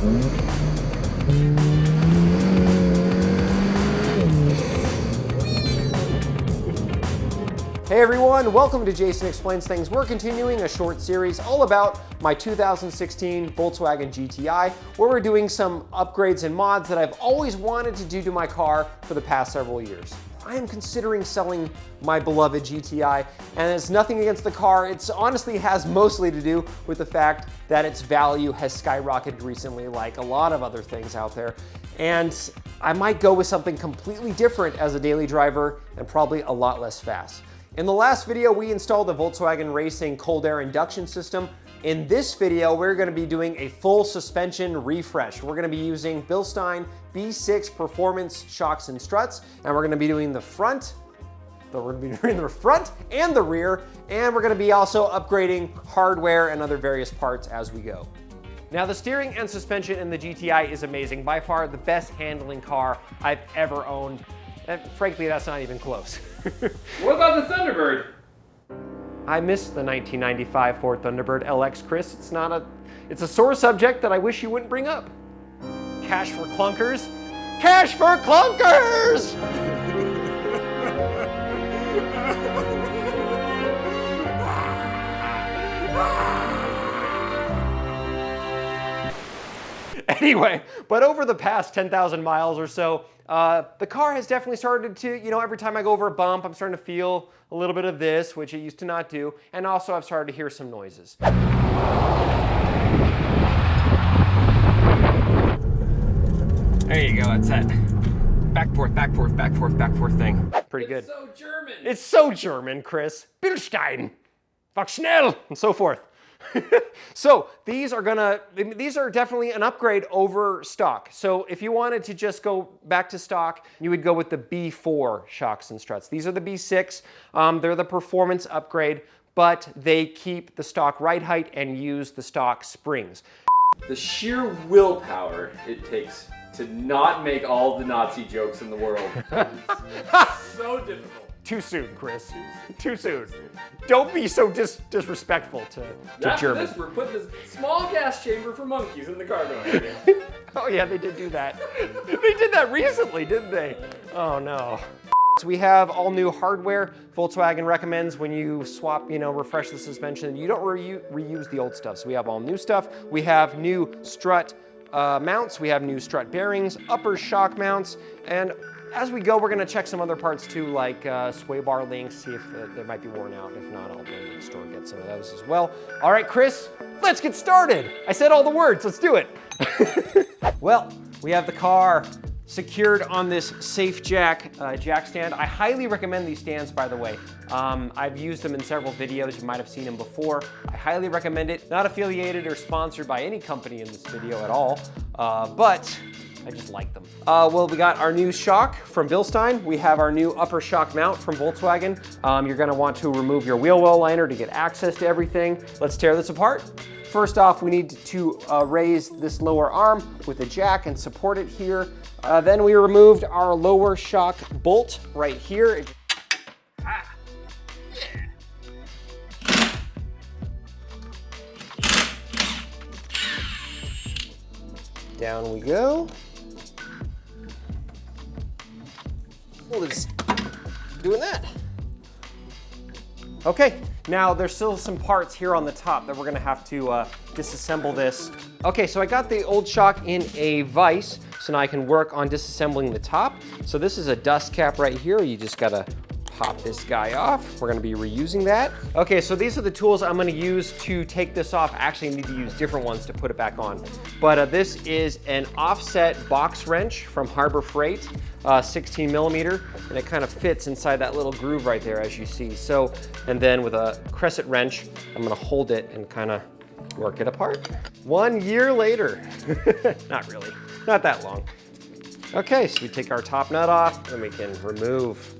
Hey everyone, welcome to Jason Explains Things. We're continuing a short series all about my 2016 Volkswagen GTI, where we're doing some upgrades and mods that I've always wanted to do to my car for the past several years. I am considering selling my beloved GTI, and it's nothing against the car. It honestly has mostly to do with the fact that its value has skyrocketed recently, like a lot of other things out there. And I might go with something completely different as a daily driver and probably a lot less fast. In the last video, we installed the Volkswagen Racing cold air induction system. In this video, we're gonna be doing a full suspension refresh. We're gonna be using Bilstein B6 Performance shocks and struts, and we're gonna be doing the front, and the rear, and we're gonna be also upgrading hardware and other various parts as we go. Now, the steering and suspension in the GTI is amazing. By far the best handling car I've ever owned. And frankly, that's not even close. What about the Thunderbird? I missed the 1995 Ford Thunderbird LX, Chris. It's a sore subject that I wish you wouldn't bring up. Cash for clunkers. Cash for clunkers! Anyway, but over the past 10,000 miles or so, the car has definitely started to, every time I go over a bump, I'm starting to feel a little bit of this, which it used to not do, and also I've started to hear some noises. There you go, it's that back forth thing. Pretty good. It's so German. It's so German, Chris. Bilstein, fuck schnell, and so forth. So these are definitely an upgrade over stock. So if you wanted to just go back to stock, you would go with the B4 shocks and struts. These are the B6. They're the performance upgrade, but they keep the stock ride height and use the stock springs. The sheer willpower it takes to not make all the Nazi jokes in the world is so difficult. Too soon, Chris. Too soon. Don't be so disrespectful to German. After this, we're putting this small gas chamber for monkeys in the cargo area. Oh yeah, they did do that. They did that recently, didn't they? Oh no. So we have all new hardware. Volkswagen recommends when you swap, refresh the suspension, you don't reuse the old stuff. So we have all new stuff. We have new strut mounts. We have new strut bearings, upper shock mounts, and as we go, we're gonna check some other parts too, like sway bar links, see if they might be worn out. If not, I'll go to the store and get some of those as well. All right, Chris, let's get started. I said all the words, let's do it. Well, we have the car secured on this safe jack stand. I highly recommend these stands, by the way. I've used them in several videos. You might have seen them before. I highly recommend it. Not affiliated or sponsored by any company in this video at all, but I just like them. Well, we got our new shock from Bilstein. We have our new upper shock mount from Volkswagen. You're gonna want to remove your wheel well liner to get access to everything. Let's tear this apart. First off, we need to raise this lower arm with a jack and support it here. Then we removed our lower shock bolt right here. Down we go. Well, it's doing that. Okay, now there's still some parts here on the top that we're gonna have to disassemble this. Okay, so I got the old shock in a vise, so now I can work on disassembling the top. So this is a dust cap right here. You just gotta pop this guy off. We're gonna be reusing that. Okay, so these are the tools I'm gonna use to take this off. I actually need to use different ones to put it back on. But this is an offset box wrench from Harbor Freight, 16 millimeter, and it kind of fits inside that little groove right there, as you see. So, and then with a crescent wrench, I'm gonna hold it and kind of work it apart. 1 year later. Not really, not that long. Okay, so we take our top nut off, and we can remove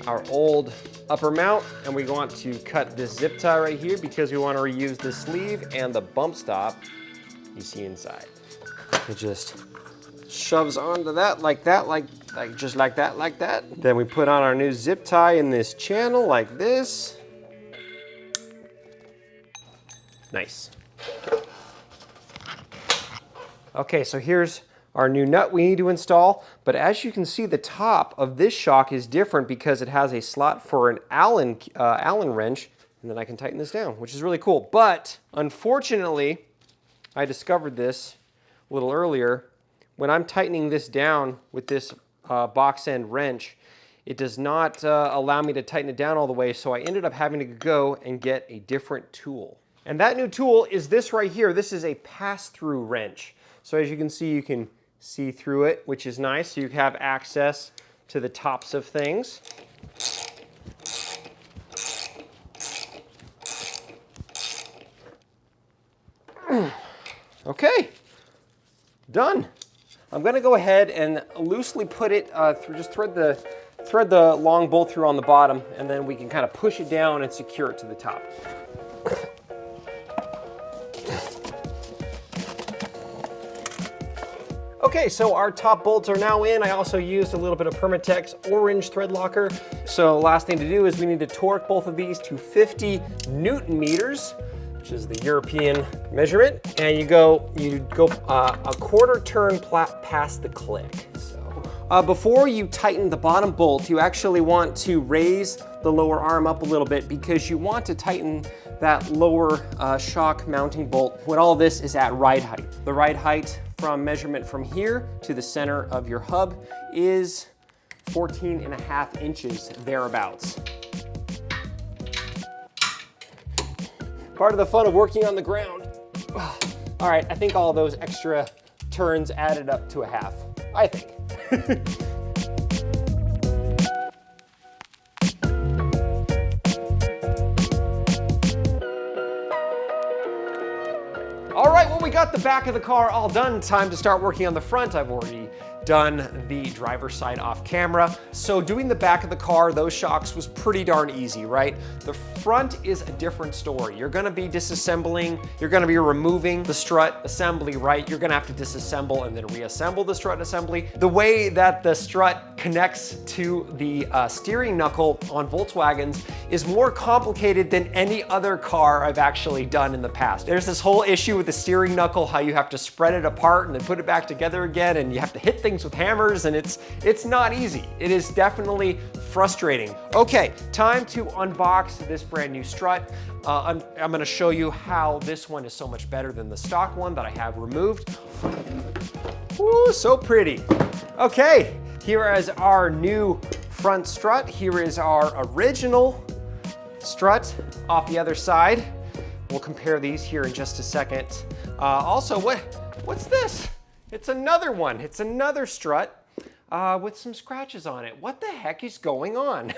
our old upper mount, and we want to cut this zip tie right here because we want to reuse the sleeve and the bump stop you see inside. It just shoves onto that, like just like that. Then we put on our new zip tie in this channel like this. Nice. Okay, so here's our new nut we need to install, but as you can see, the top of this shock is different because it has a slot for an Allen wrench, and then I can tighten this down, which is really cool. But unfortunately, I discovered this a little earlier. When I'm tightening this down with this box end wrench, it does not allow me to tighten it down all the way, so I ended up having to go and get a different tool. And that new tool is this right here. This is a pass-through wrench. So as you can see through it, which is nice. So you have access to the tops of things. Okay, done. I'm gonna go ahead and loosely put it through, just thread the long bolt through on the bottom, and then we can kind of push it down and secure it to the top. Okay, so our top bolts are now in. I also used a little bit of Permatex orange thread locker. So last thing to do is we need to torque both of these to 50 Newton meters, which is the European measurement. And you go a quarter turn past the click. So before you tighten the bottom bolt, you actually want to raise the lower arm up a little bit because you want to tighten that lower shock mounting bolt when all this is at ride height. The ride height from measurement from here to the center of your hub is 14.5 inches thereabouts. Part of the fun of working on the ground. All right, I think all those extra turns added up to a half, I think. All right, well, we got the back of the car all done. Time to start working on the front. I've already done the driver's side off camera. So doing the back of the car, those shocks was pretty darn easy, right? The front is a different story. You're gonna be disassembling, you're gonna be removing the strut assembly, right? You're gonna have to disassemble and then reassemble the strut assembly. The way that the strut connects to the steering knuckle on Volkswagens is more complicated than any other car I've actually done in the past. There's this whole issue with the steering knuckle, how you have to spread it apart and then put it back together again, and you have to hit things with hammers, and it's not easy. It is definitely frustrating. Okay, time to unbox this brand new strut. I'm gonna show you how this one is so much better than the stock one that I have removed. Ooh, so pretty. Okay, here is our new front strut. Here is our original strut off the other side. We'll compare these here in just a second. Also, what's this? It's another one. It's another strut with some scratches on it. What the heck is going on?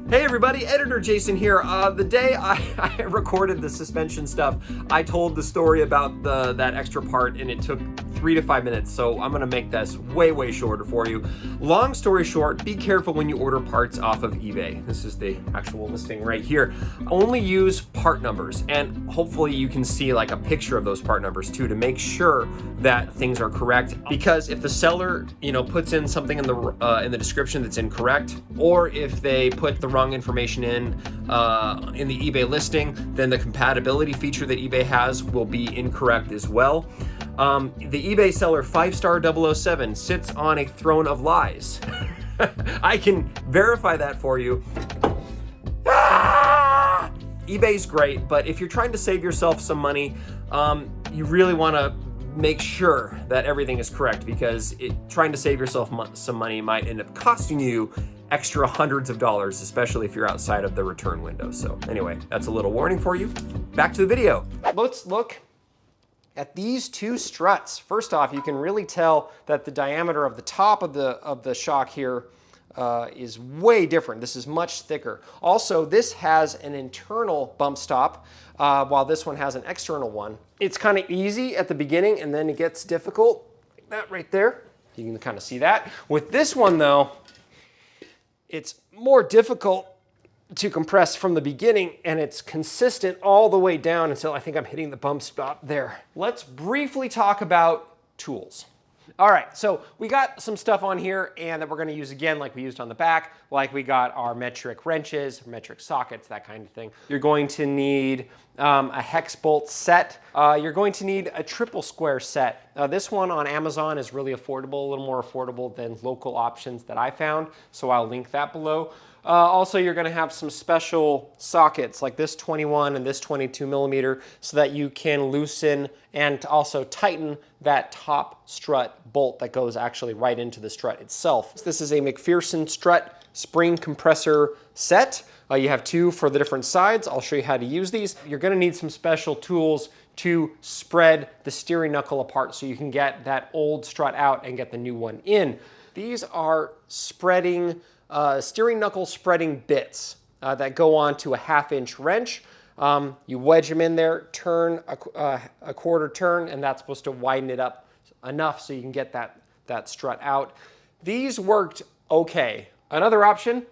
Hey everybody, Editor Jason here. The day I recorded the suspension stuff, I told the story about that extra part, and it took 3 to 5 minutes, so I'm gonna make this way shorter for you. Long story short, be careful when you order parts off of eBay. This is the actual listing right here. Only use part numbers, and hopefully you can see like a picture of those part numbers too to make sure that things are correct. Because if the seller, puts in something in the description that's incorrect, or if they put the wrong information in the eBay listing, then the compatibility feature that eBay has will be incorrect as well. The eBay seller 5star007 sits on a throne of lies. I can verify that for you. eBay's great, but if you're trying to save yourself some money, you really want to make sure that everything is correct, because trying to save yourself some money might end up costing you extra hundreds of dollars, especially if you're outside of the return window. So anyway, that's a little warning for you. Back to the video. Let's look at these two struts. First off, you can really tell that the diameter of the top of the shock here is way different. This is much thicker. Also, this has an internal bump stop, while this one has an external one. It's kind of easy at the beginning, and then it gets difficult, like that right there. You can kind of see that. With this one though, it's more difficult to compress from the beginning, and it's consistent all the way down until I think I'm hitting the bump stop there. Let's briefly talk about tools. All right, so we got some stuff on here and that we're gonna use again like we used on the back, like we got our metric wrenches, metric sockets, that kind of thing. You're going to need a hex bolt set. You're going to need a triple square set. This one on Amazon is really affordable, a little more affordable than local options that I found, so I'll link that below. Also, you're gonna have some special sockets like this 21 and this 22 millimeter so that you can loosen and also tighten that top strut bolt that goes actually right into the strut itself. This is a McPherson strut spring compressor set. You have two for the different sides. I'll show you how to use these. You're gonna need some special tools to spread the steering knuckle apart so you can get that old strut out and get the new one in. These are spreading steering knuckle spreading bits that go on to a 1/2-inch wrench. You wedge them in there, turn a quarter turn, and that's supposed to widen it up enough so you can get that strut out. These worked okay. Another option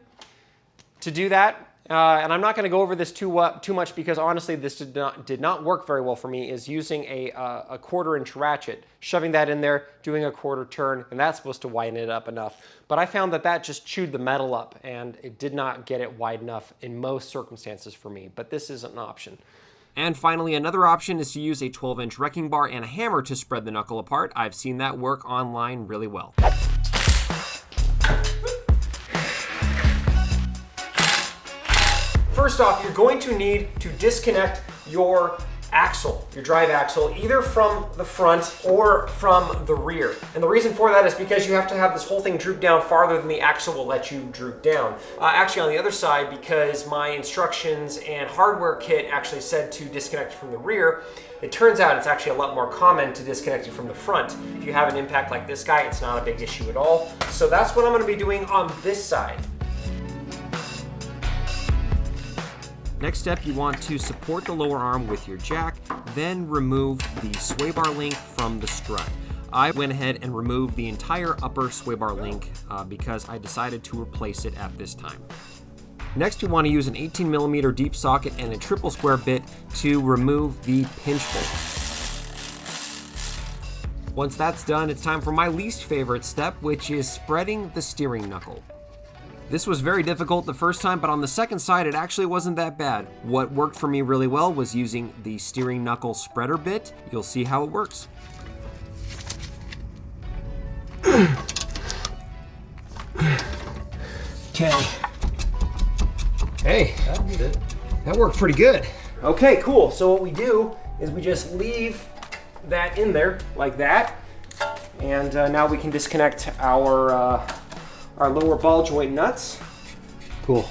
to do that, and I'm not going to go over this too much because honestly this did not work very well for me, is using a 1/4-inch ratchet, shoving that in there, doing a quarter turn, and that's supposed to widen it up enough. But I found that just chewed the metal up and it did not get it wide enough in most circumstances for me, but this is an option. And finally, another option is to use a 12-inch wrecking bar and a hammer to spread the knuckle apart. I've seen that work online really well. First off, you're going to need to disconnect your axle, your drive axle, either from the front or from the rear. And the reason for that is because you have to have this whole thing droop down farther than the axle will let you droop down. Actually on the other side, because my instructions and hardware kit actually said to disconnect from the rear, it turns out it's actually a lot more common to disconnect it from the front. If you have an impact like this guy, it's not a big issue at all. So that's what I'm gonna be doing on this side. Next step, you want to support the lower arm with your jack, then remove the sway bar link from the strut. I went ahead and removed the entire upper sway bar link because I decided to replace it at this time. Next, you want to use an 18 millimeter deep socket and a triple square bit to remove the pinch bolt. Once that's done, it's time for my least favorite step, which is spreading the steering knuckle. This was very difficult the first time, but on the second side, it actually wasn't that bad. What worked for me really well was using the steering knuckle spreader bit. You'll see how it works. Okay. Hey, that worked pretty good. Okay, cool. So what we do is we just leave that in there like that. And now we can disconnect our lower ball joint nuts. Cool.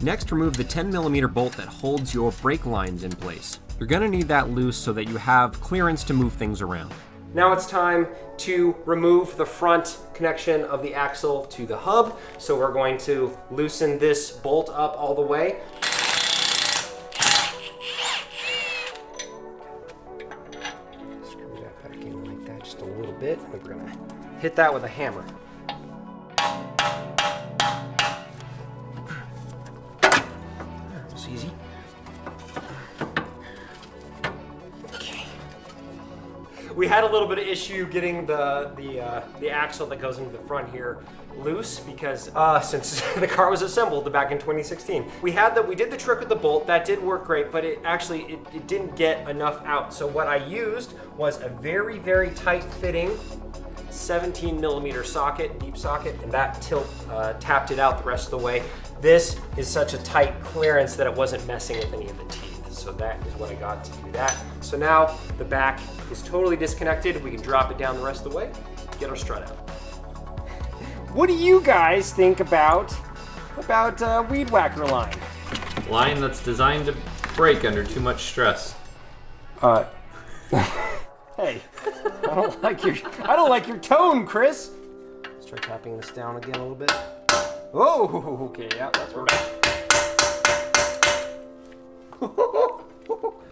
Next, remove the 10 millimeter bolt that holds your brake lines in place. You're gonna need that loose so that you have clearance to move things around. Now it's time to remove the front connection of the axle to the hub. So we're going to loosen this bolt up all the way. Screw that back in like that just a little bit. We're gonna hit that with a hammer. It's easy. Okay. We had a little bit of issue getting the axle that goes into the front here loose because since the car was assembled back in 2016. We did the trick with the bolt. That did work great, but it didn't get enough out. So what I used was a very, very tight fitting 17 millimeter socket, deep socket, and that tapped it out the rest of the way. This is such a tight clearance that it wasn't messing with any of the teeth. So that is what I got to do that. So now the back is totally disconnected. We can drop it down the rest of the way, get our strut out. What do you guys think about Weed Whacker line? Line that's designed to break under too much stress. Hey, I don't like your tone, Chris. Let's try tapping this down again a little bit. Oh, okay, yeah, that's working.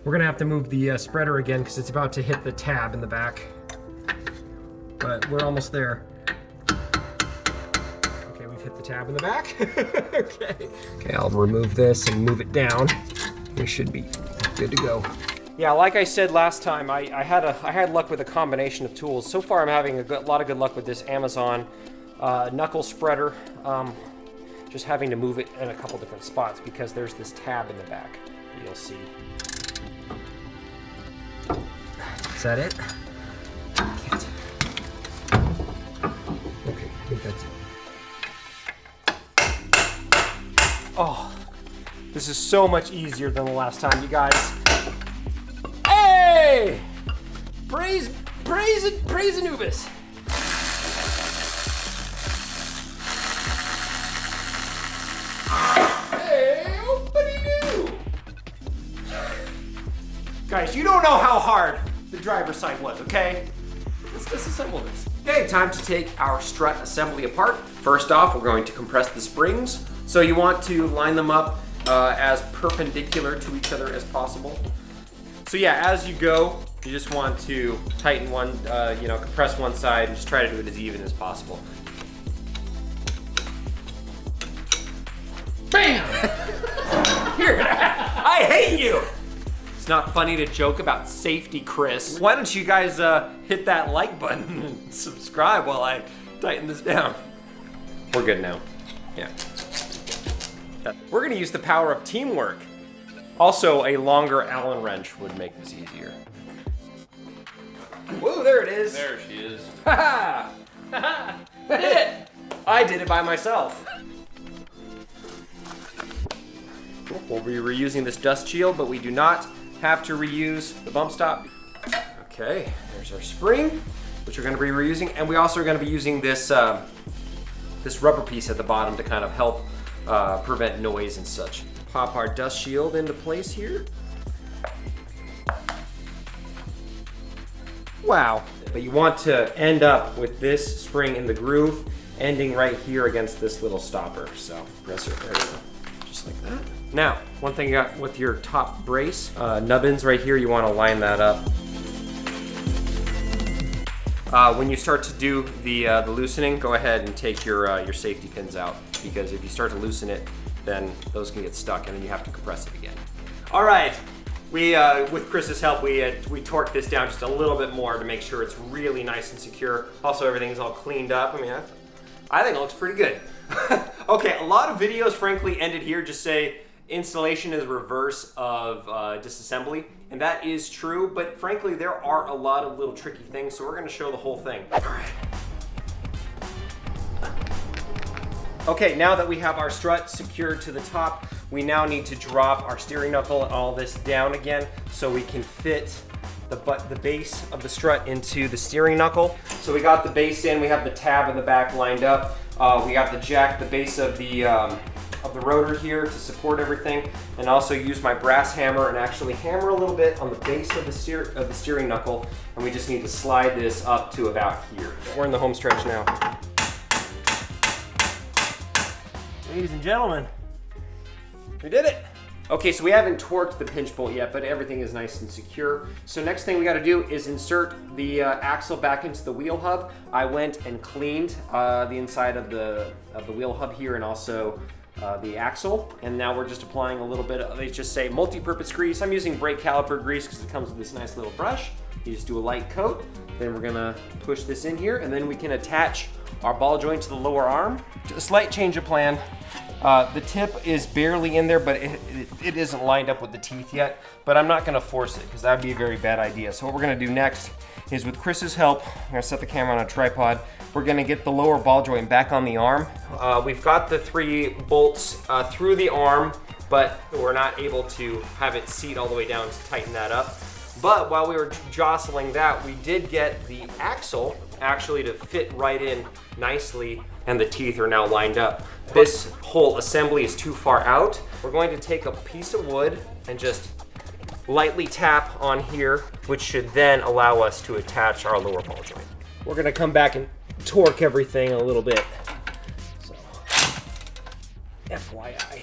We're gonna have to move the spreader again because it's about to hit the tab in the back. But we're almost there. Okay, we've hit the tab in the back. Okay, I'll remove this and move it down. We should be good to go. Yeah, like I said last time, I had luck with a combination of tools. So far, I'm having a lot of good luck with this Amazon knuckle spreader. Just having to move it in a couple different spots because there's this tab in the back. You'll see. Is that it? Can't. Okay, I think that's it. Oh, this is so much easier than the last time, you guys. Hey! Praise Anubis. Hey, what do you do? Guys, you don't know how hard the driver's side was, okay? Let's disassemble this. Okay, time to take our strut assembly apart. First off, we're going to compress the springs. So you want to line them up as perpendicular to each other as possible. So yeah, as you go, you just want to tighten one, compress one side and just try to do it as even as possible. Bam! Here, I hate you! It's not funny to joke about safety, Chris. Why don't you guys hit that like button and subscribe while I tighten this down? We're good now. Yeah. We're gonna use the power of teamwork. Also, a longer Allen wrench would make this easier. Whoa, there it is. There she is. Ha ha! I did it! I did it by myself. We'll be reusing this dust shield, but we do not have to reuse the bump stop. Okay, there's our spring, which we're gonna be reusing, and we also are gonna be using this, this rubber piece at the bottom to kind of help prevent noise and such. Pop our dust shield into place here. Wow. But you want to end up with this spring in the groove, ending right here against this little stopper. So press it, there you go. Just like that. Now, one thing you got with your top brace, nubbins right here, you want to line that up. When you start to do the loosening, go ahead and take your safety pins out, because if you start to loosen it, then those can get stuck and then you have to compress it again. All right, we with Chris's help, we torqued this down just a little bit more to make sure it's really nice and secure. Also, everything's all cleaned up. I mean, I think it looks pretty good. Okay, a lot of videos, frankly, ended here. Just say installation is reverse of disassembly, and that is true. But frankly, there are a lot of little tricky things, so we're going to show the whole thing. All right. Okay, now that we have our strut secured to the top, we now need to drop our steering knuckle and all this down again so we can fit the base of the strut into the steering knuckle. So we got the base in, we have the tab in the back lined up. We got the jack, the base of the rotor here to support everything, and also use my brass hammer and actually hammer a little bit on the base of the steering knuckle, and we just need to slide this up to about here. We're in the home stretch now. Ladies and gentlemen, we did it. Okay, so we haven't torqued the pinch bolt yet, but everything is nice and secure. So next thing we gotta do is insert the axle back into the wheel hub. I went and cleaned the inside of the wheel hub here and also the axle. And now we're just applying a little bit of, they just say multi-purpose grease. I'm using brake caliper grease because it comes with this nice little brush. You just do a light coat. Then we're gonna push this in here and then we can attach our ball joint to the lower arm. A slight change of plan. The tip is barely in there, but it isn't lined up with the teeth yet, but I'm not gonna force it because that'd be a very bad idea. So what we're gonna do next is, with Chris's help, I'm gonna set the camera on a tripod, we're gonna get the lower ball joint back on the arm. We've got the 3 bolts through the arm, but we're not able to have it seat all the way down to tighten that up. But while we were jostling that, we did get the axle actually to fit right in nicely, and the teeth are now lined up. This whole assembly is too far out. We're going to take a piece of wood and just lightly tap on here, which should then allow us to attach our lower ball joint. We're gonna come back and torque everything a little bit. So, FYI.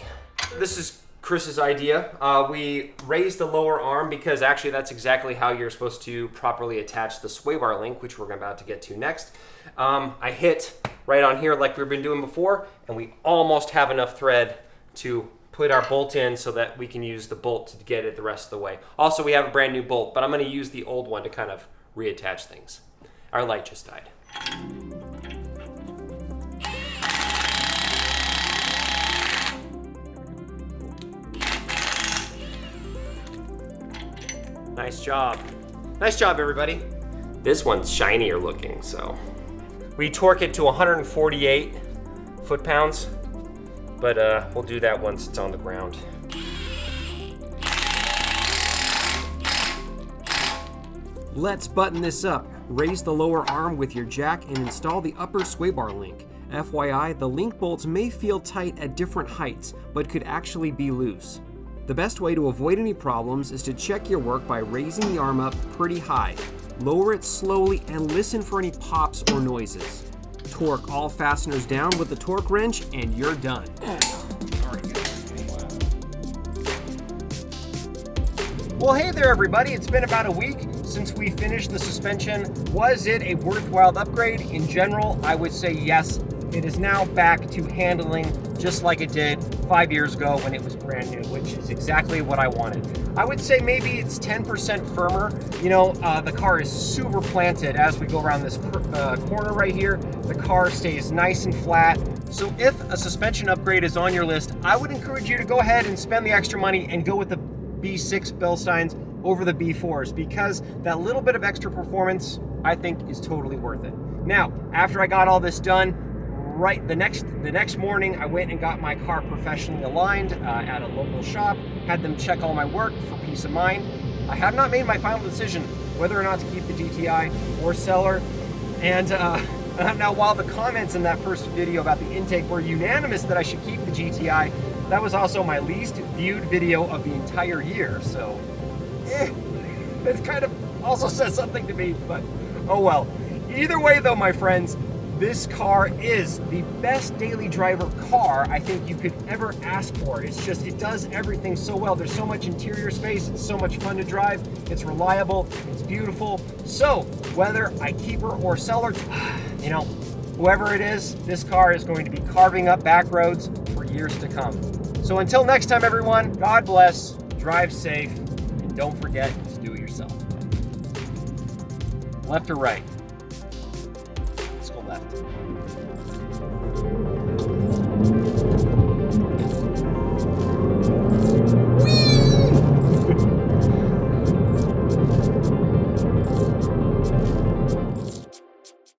This is Chris's idea. We raised the lower arm because actually that's exactly how you're supposed to properly attach the sway bar link, which we're about to get to next. I hit right on here like we've been doing before, and we almost have enough thread to put our bolt in so that we can use the bolt to get it the rest of the way. Also, we have a brand new bolt, but I'm going to use the old one to kind of reattach things. Our light just died. Nice job. Nice job, everybody. This one's shinier looking, so. We torque it to 148 foot-pounds, but we'll do that once it's on the ground. Let's button this up. Raise the lower arm with your jack and install the upper sway bar link. FYI, the link bolts may feel tight at different heights, but could actually be loose. The best way to avoid any problems is to check your work by raising the arm up pretty high. Lower it slowly and listen for any pops or noises. Torque all fasteners down with the torque wrench and you're done. Well, hey there everybody, it's been about a week since we finished the suspension. Was it a worthwhile upgrade? In general, I would say yes. It is now back to handling just like it did 5 years ago when it was brand new, which is exactly what I wanted. I would say maybe it's 10% firmer. You know, the car is super planted as we go around this corner right here. The car stays nice and flat. So if a suspension upgrade is on your list, I would encourage you to go ahead and spend the extra money and go with the B6 Bilsteins over the B4s, because that little bit of extra performance, I think, is totally worth it. Now, after I got all this done, the next morning, I went and got my car professionally aligned at a local shop, had them check all my work for peace of mind. I have not made my final decision whether or not to keep the GTI or sell her. And now, while the comments in that first video about the intake were unanimous that I should keep the GTI, that was also my least viewed video of the entire year. So, it kind of also says something to me, but oh well. Either way though, my friends, this car is the best daily driver car I think you could ever ask for. It's just, it does everything so well. There's so much interior space, it's so much fun to drive, it's reliable, it's beautiful. So whether I keep her or sell her, you know, whoever it is, this car is going to be carving up back roads for years to come. So until next time, everyone, God bless, drive safe, and don't forget to do it yourself. Left or right? Let's go left.